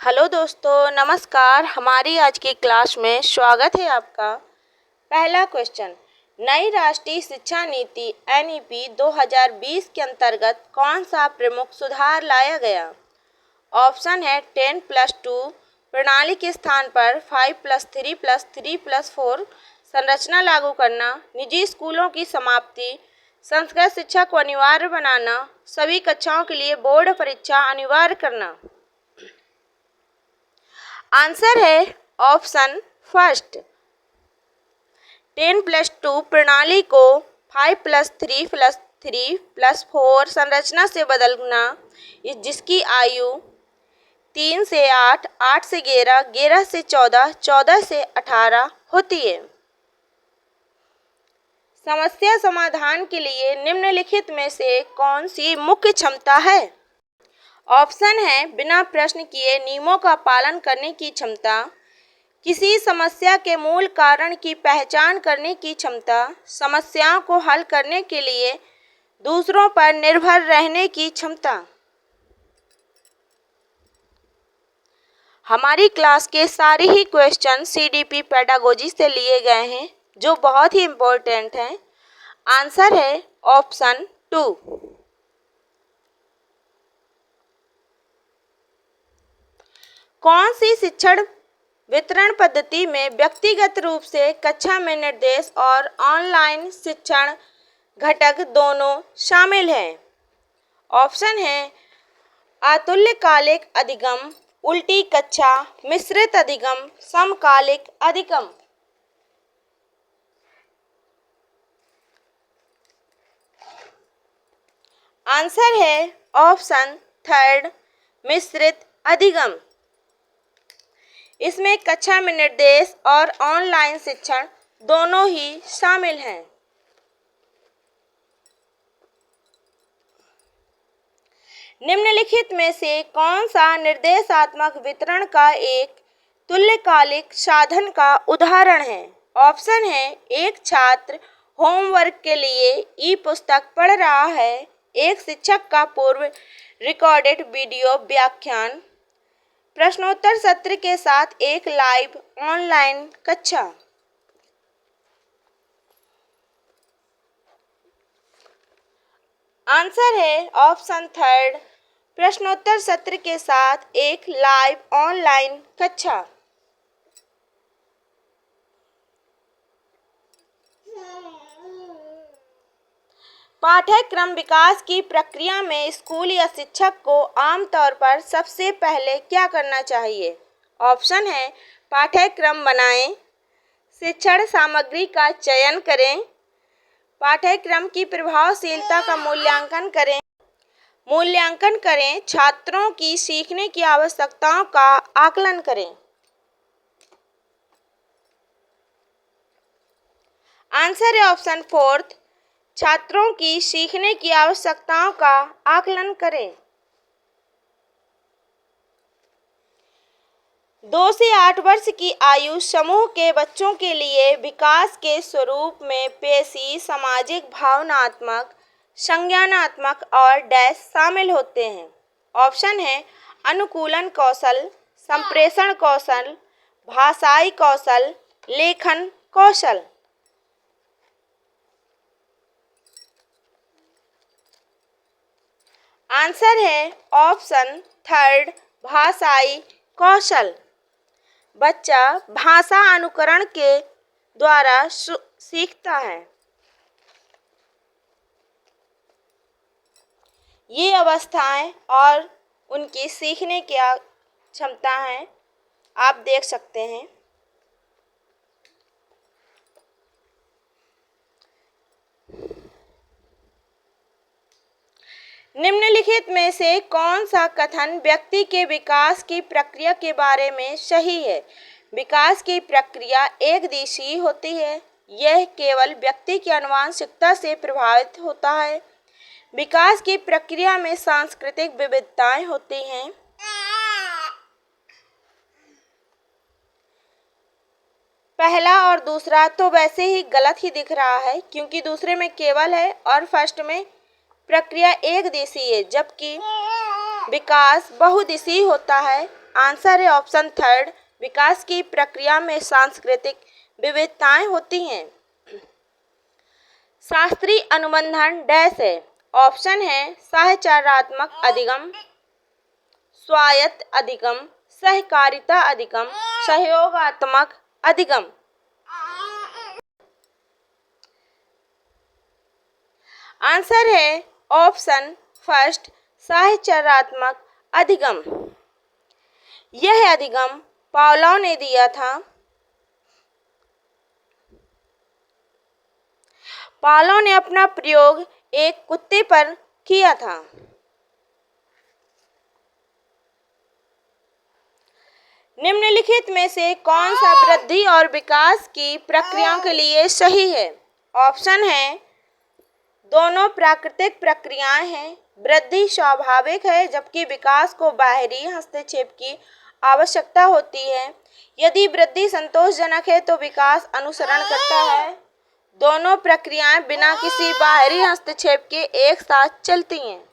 Hello दोस्तों, नमस्कार। हमारी आज की क्लास में स्वागत है आपका। पहला क्वेश्चन, नई राष्ट्रीय शिक्षा नीति NEP 2020 के अंतर्गत कौन सा प्रमुख सुधार लाया गया? ऑप्शन है 10+2 प्रणाली के स्थान पर 5+3+3+4 संरचना लागू करना, निजी स्कूलों की समाप्ति, संस्कृत शिक्षा को अनिवार्य बनाना, सभी कक्षाओं के लिए बोर्ड परीक्षा अनिवार्य करना। आंसर है ऑप्शन फर्स्ट। 10+2 प्रणाली को 5+3+3+4 संरचना से बदलना, जिसकी आयु 3 से 8, 8 से 11, 11 से 14, 14 से 18 होती है। समस्या समाधान के लिए निम्नलिखित में से कौन सी मुख्य क्षमता है? ऑप्शन है बिना प्रश्न किए नियमों का पालन करने की क्षमता, किसी समस्या के मूल कारण की पहचान करने की क्षमता, समस्याओं को हल करने के लिए दूसरों पर निर्भर रहने की क्षमता। हमारी क्लास के सारे ही क्वेश्चन CDP पेडागोजी से लिए गए हैं, जो बहुत ही इम्पोर्टेंट हैं। आंसर है ऑप्शन 2। कौन सी शिक्षण वितरण पद्धति में व्यक्तिगत रूप से कक्षा में निर्देश और ऑनलाइन शिक्षण घटक दोनों शामिल हैं? ऑप्शन है अतुल्यकालिक अधिगम, उल्टी कक्षा, मिश्रित अधिगम, समकालिक अधिगम। आंसर है ऑप्शन थर्ड, मिश्रित अधिगम। इसमें कक्षा में निर्देश और ऑनलाइन शिक्षण दोनों ही शामिल हैं। निम्नलिखित में से कौन सा निर्देशात्मक वितरण का एक तुल्यकालिक साधन का उदाहरण है? ऑप्शन है एक छात्र होमवर्क के लिए ई-पुस्तक पढ़ रहा है, एक शिक्षक का पूर्व रिकॉर्डेड वीडियो व्याख्यान, प्रश्नोत्तर सत्र के साथ एक लाइव ऑनलाइन कक्षा। आंसर है ऑप्शन थर्ड, प्रश्नोत्तर सत्र के साथ एक लाइव ऑनलाइन कक्षा। पाठ्यक्रम विकास की प्रक्रिया में स्कूल या शिक्षक को आमतौर पर सबसे पहले क्या करना चाहिए? ऑप्शन है पाठ्यक्रम बनाएं, शिक्षण सामग्री का चयन करें, पाठ्यक्रम की प्रभावशीलता का मूल्यांकन करें, छात्रों की सीखने की आवश्यकताओं का आकलन करें। आंसर है ऑप्शन फोर्थ, छात्रों की सीखने की आवश्यकताओं का आकलन करें। 2 से 8 वर्ष की आयु समूह के बच्चों के लिए विकास के स्वरूप में पेशी, सामाजिक, भावनात्मक, संज्ञानात्मक और डैश शामिल होते हैं। ऑप्शन है अनुकूलन कौशल, संप्रेषण कौशल, भाषाई कौशल, लेखन कौशल। आंसर है ऑप्शन थर्ड, भाषाई कौशल। बच्चा भाषा अनुकरण के द्वारा सीखता है। ये अवस्थाएं और उनकी सीखने की क्षमता है, आप देख सकते हैं। निम्नलिखित में से कौन सा कथन व्यक्ति के विकास की प्रक्रिया के बारे में सही है? विकास की प्रक्रिया एकदिशीय होती है, यह केवल व्यक्ति की आनुवंशिकता से प्रभावित होता है। विकास की प्रक्रिया में सांस्कृतिक विविधताएं होती हैं। पहला और दूसरा तो वैसे ही गलत ही दिख रहा है, क्योंकि दूसरे में केवल है और फर्स्ट में प्रक्रिया एकदिशीय है, जबकि विकास बहुदिशीय होता है। आंसर है ऑप्शन थर्ड, विकास की प्रक्रिया में सांस्कृतिक विविधताएं होती हैं। शास्त्रीय अनुबंधन डैश है। ऑप्शन है साहचर्यात्मक अधिगम, स्वायत्त अधिगम, सहकारिता अधिगम, सहयोगात्मक अधिगम। आंसर है ऑप्शन फर्स्ट, साहचर्यात्मक अधिगम। यह अधिगम पावलोव ने दिया था। पावलोव ने अपना प्रयोग एक कुत्ते पर किया था। निम्नलिखित में से कौन सा वृद्धि और विकास की प्रक्रियाओं के लिए सही है? ऑप्शन है दोनों प्राकृतिक प्रक्रियाएं हैं। वृद्धि स्वाभाविक है जबकि विकास को बाहरी हस्तक्षेप की आवश्यकता होती है। यदि वृद्धि संतोषजनक है तो विकास अनुसरण करता है। दोनों प्रक्रियाएं बिना किसी बाहरी हस्तक्षेप के एक साथ चलती हैं।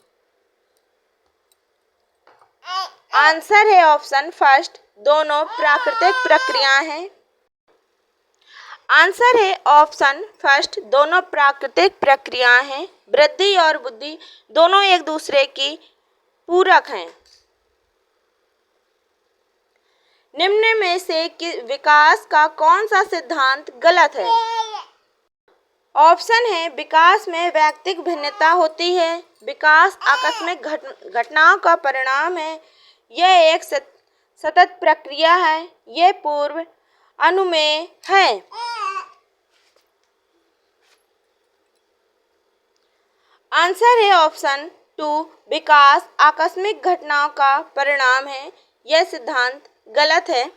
आंसर है ऑप्शन फर्स्ट, दोनों प्राकृतिक प्रक्रियाएं हैं। आंसर है ऑप्शन फर्स्ट, दोनों प्राकृतिक प्रक्रियाएं हैं। वृद्धि और बुद्धि दोनों एक दूसरे की पूरक हैं। निम्न में से विकास का कौन सा सिद्धांत गलत है? ऑप्शन है विकास में वैयक्तिक भिन्नता होती है। विकास आकस्मिक घटनाओं का परिणाम है। यह एक सतत प्रक्रिया है। यह पूर्व अनुमेय है। आंसर है ऑप्शन टू, विकास आकस्मिक घटनाओं का परिणाम है। यह सिद्धांत गलत है।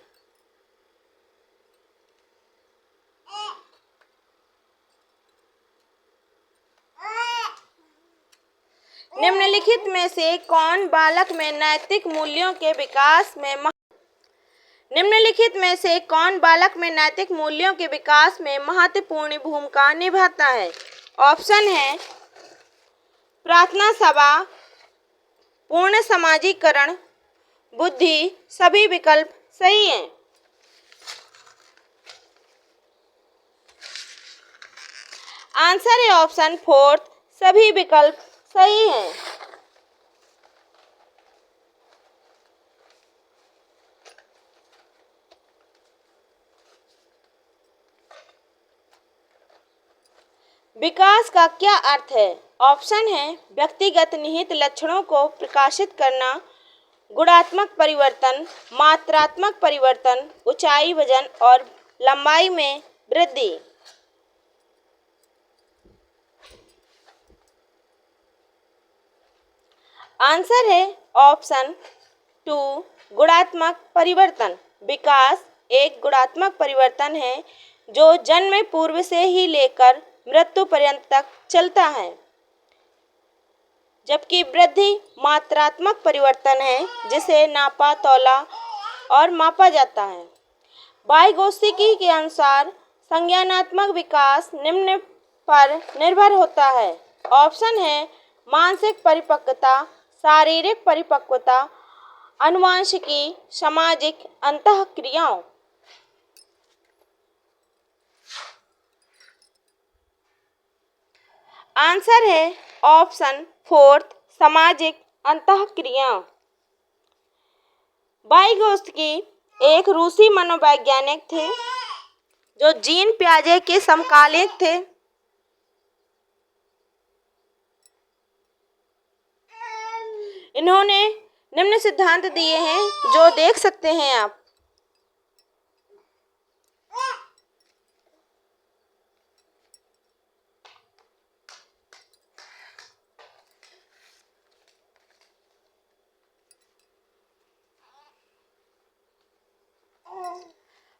निम्नलिखित में से कौन बालक में नैतिक मूल्यों के विकास में महत्वपूर्ण भूमिका निभाता है? ऑप्शन है प्रार्थना सभा, पूर्ण समाजीकरण, बुद्धि। सभी विकल्प सही हैं। आंसर है ऑप्शन फोर्थ, सभी विकल्प सही हैं। विकास का क्या अर्थ है? ऑप्शन है व्यक्तिगत निहित लक्षणों को प्रकाशित करना, गुणात्मक परिवर्तन, मात्रात्मक परिवर्तन, ऊंचाई, वजन और लंबाई में वृद्धि। आंसर है ऑप्शन टू, गुणात्मक परिवर्तन। विकास एक गुणात्मक परिवर्तन है जो जन्म पूर्व से ही लेकर मृत्यु पर्यंत तक चलता है, जबकि वृद्धि मात्रात्मक परिवर्तन है जिसे नापा, तौला और मापा जाता है। वाइगोत्स्की के अनुसार संज्ञानात्मक विकास निम्न पर निर्भर होता है। ऑप्शन है मानसिक परिपक्वता, शारीरिक परिपक्वता, आनुवंशिकी, सामाजिक अंतःक्रियाओं। आंसर है ऑप्शन फोर्थ, सामाजिक अंतःक्रियाएं। वाइगोत्स्की एक रूसी मनोवैज्ञानिक थे जो जीन पियाजे के समकालीन थे। इन्होंने निम्न सिद्धांत दिए हैं जो देख सकते हैं आप।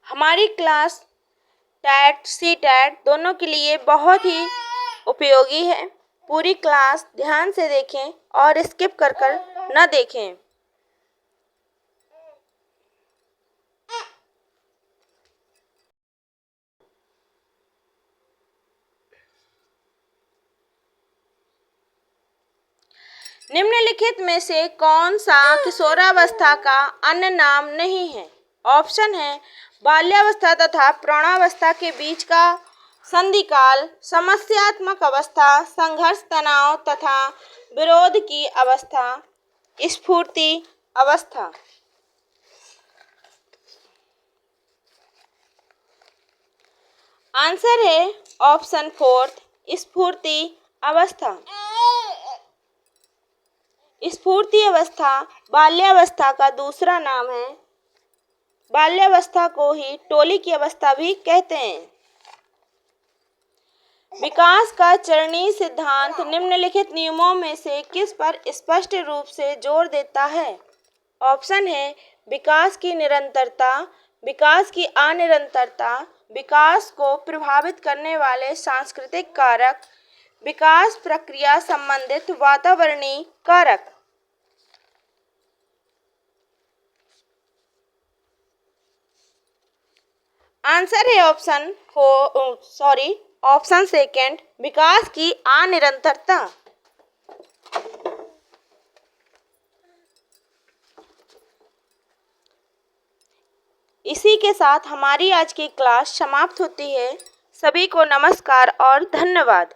हमारी क्लास टैट सी टैट दोनों के लिए बहुत ही उपयोगी है। पूरी क्लास ध्यान से देखें और स्किप कर न देखें। निम्नलिखित में से कौन सा किशोरावस्था का अन्य नाम नहीं है? ऑप्शन है बाल्यावस्था तथा प्रौढ़ावस्था के बीच का संधिकाल, समस्यात्मक अवस्था, संघर्ष, तनाव तथा विरोध की अवस्था, स्फूर्ति अवस्था। आंसर है ऑप्शन 4 स्फूर्ति अवस्था। स्फूर्ति अवस्था बाल्यावस्था का दूसरा नाम है। बाल्यावस्था को ही टोली की अवस्था भी कहते हैं। विकास का चरणीय सिद्धांत निम्नलिखित नियमों में से किस पर स्पष्ट रूप से जोर देता है? ऑप्शन है विकास की निरंतरता, विकास की अनिरंतरता, विकास को प्रभावित करने वाले सांस्कृतिक कारक, विकास प्रक्रिया संबंधित वातावरणीय कारक। आंसर है ऑप्शन सेकंड विकास की अनिरंतरता। इसी के साथ हमारी आज की क्लास समाप्त होती है। सभी को नमस्कार और धन्यवाद।